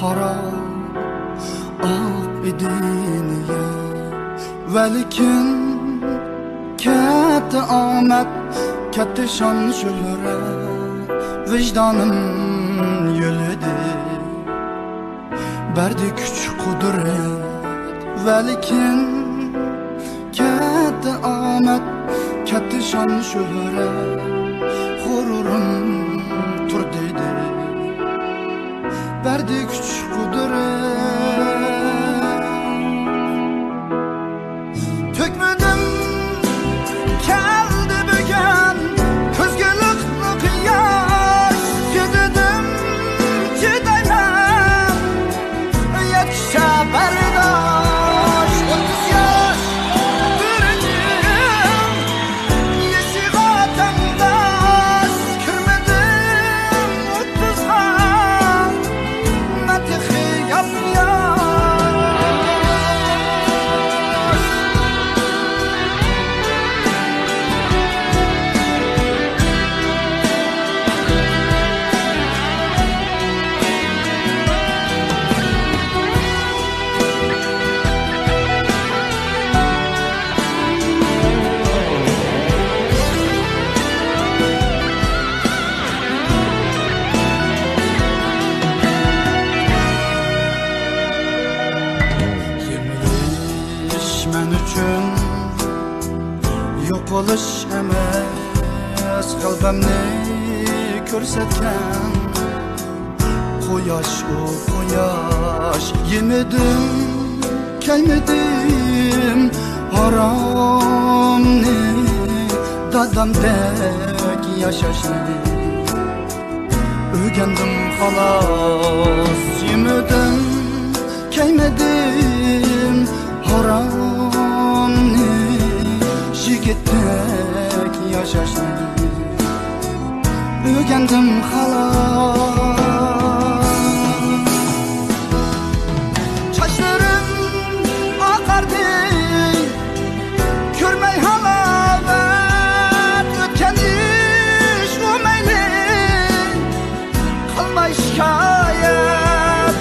harap ak ediniye Velikin katta omad, katta shon shuhrat vicdanım yo'lidir berdi kuch qudrat Velikin katta omad, katta shon shuhrat g'ururim tur dedi berdi kuch qudrat tökmedim keldi bugün ko'zga liqliq yosh yedim chidayman yetishsa bardosh 30 yosh birincim yeshiga tangdas kirmadim 30ga matihi yapmıyor men uchun yo'q bo'lish emas qalbimni ko'rsatgan quyosh u quyosh yemedim kaymedim haromni dadamdek yashashni o'rgandim xolos yemedim kaymedim haromni yigitdek yashashni o'rgandim xolos sochlarim oqardi ko'rmay halovat o'tgan ish u mayli qilmay shikoyat